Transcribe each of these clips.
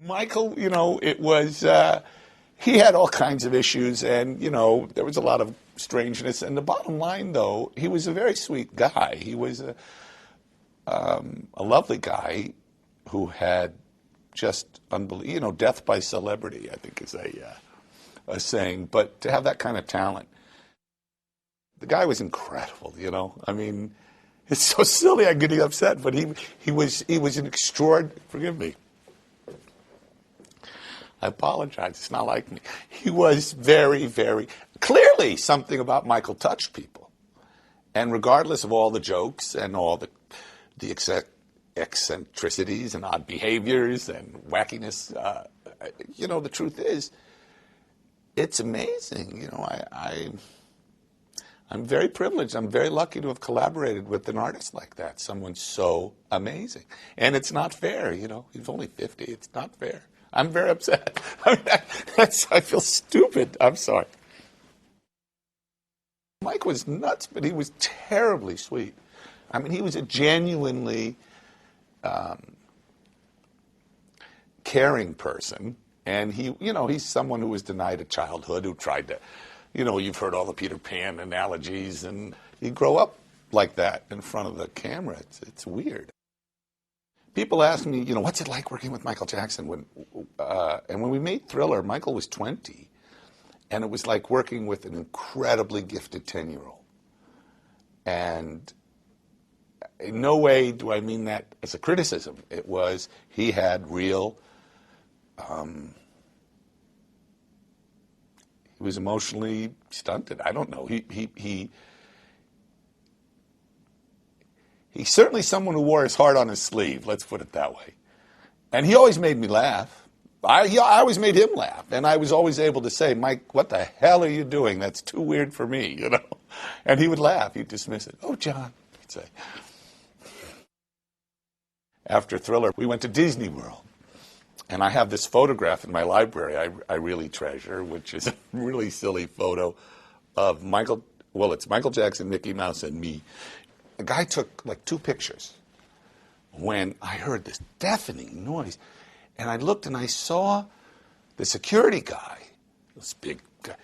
Michael, it was, he had all kinds of issues, and, there was a lot of strangeness. And the bottom line, though, he was a very sweet guy. He was a lovely guy who had just unbelievable, death by celebrity, I think is a saying. But to have that kind of talent, the guy was incredible, I mean, it's so silly I'm getting upset, but he was an extraordinary, forgive me. I apologize. It's not like me. He was very, very clearly something about Michael touched people, and regardless of all the jokes and all the eccentricities and odd behaviors and wackiness, the truth is, it's amazing. I'm very privileged. I'm very lucky to have collaborated with an artist like that, someone so amazing. And it's not fair. He's only 50. It's not fair. I'm very upset. I feel stupid. I'm sorry. Mike was nuts, but he was terribly sweet. I mean, he was a genuinely caring person. And he's someone who was denied a childhood, who tried to, you've heard all the Peter Pan analogies, and you grow up like that in front of the camera. It's weird. People ask me, what's it like working with Michael Jackson? And when we made Thriller, Michael was 20, and it was like working with an incredibly gifted 10-year-old. And in no way do I mean that as a criticism. It was, he had real, he was emotionally stunted. I don't know. He's certainly someone who wore his heart on his sleeve, let's put it that way. And he always made me laugh. I always made him laugh. And I was always able to say, Mike, what the hell are you doing? That's too weird for me, And he would laugh. He'd dismiss it. Oh, John, he'd say. After Thriller, we went to Disney World. And I have this photograph in my library I really treasure, which is a really silly photo of it's Michael Jackson, Mickey Mouse, and me. The guy took like 2 pictures when I heard this deafening noise. And I looked and I saw the security guy, this big guy,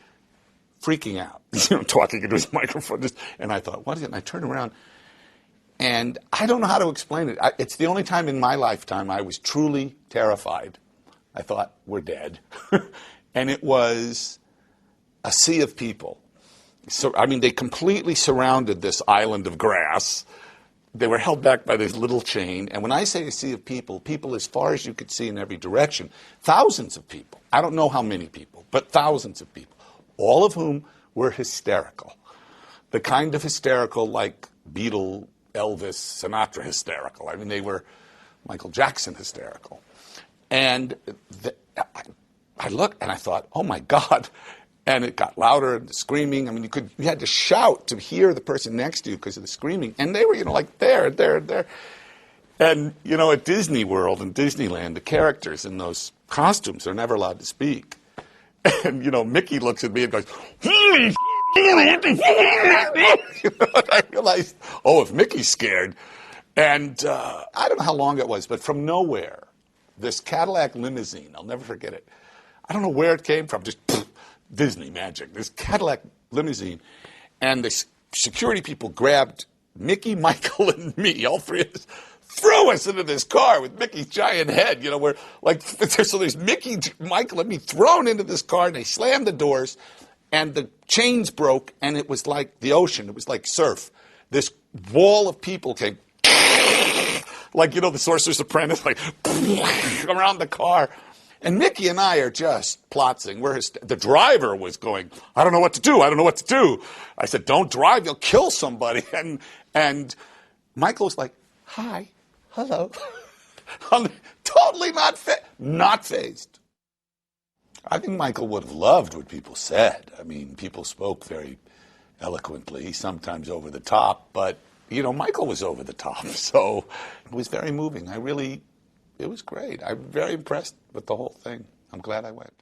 freaking out, talking into his microphone. And I thought, what is it? And I turned around, and I don't know how to explain it. It's the only time in my lifetime I was truly terrified. I thought, we're dead. And it was a sea of people. So, they completely surrounded this island of grass. They were held back by this little chain. And when I say a sea of people, people as far as you could see in every direction, thousands of people. I don't know how many people, but thousands of people, all of whom were hysterical. The kind of hysterical like Beatle, Elvis, Sinatra hysterical. They were Michael Jackson hysterical. And I looked and I thought, oh my God. And it got louder, and the screaming. You had to shout to hear the person next to you because of the screaming. And they were, like there. And, at Disney World and Disneyland, the characters in those costumes are never allowed to speak. And, Mickey looks at me and goes, and I realized, if Mickey's scared. And I don't know how long it was, but from nowhere, this Cadillac limousine, I'll never forget it. I don't know where it came from, just Disney magic, this Cadillac limousine, and the security people grabbed Mickey, Michael, and me, all 3 of us, threw us into this car with Mickey's giant head, we're like, so there's Mickey, Michael, and me thrown into this car, and they slammed the doors, and the chains broke, and it was like the ocean, it was like surf. This wall of people came, like, the Sorcerer's Apprentice, like, around the car. And Mickey and I are just plotzing. The driver was going, I don't know what to do. I said, don't drive. You'll kill somebody. And Michael was like, hi, hello. Totally not fazed. I think Michael would have loved what people said. People spoke very eloquently, sometimes over the top. But, Michael was over the top. So it was very moving. It was great. I'm very impressed with the whole thing. I'm glad I went.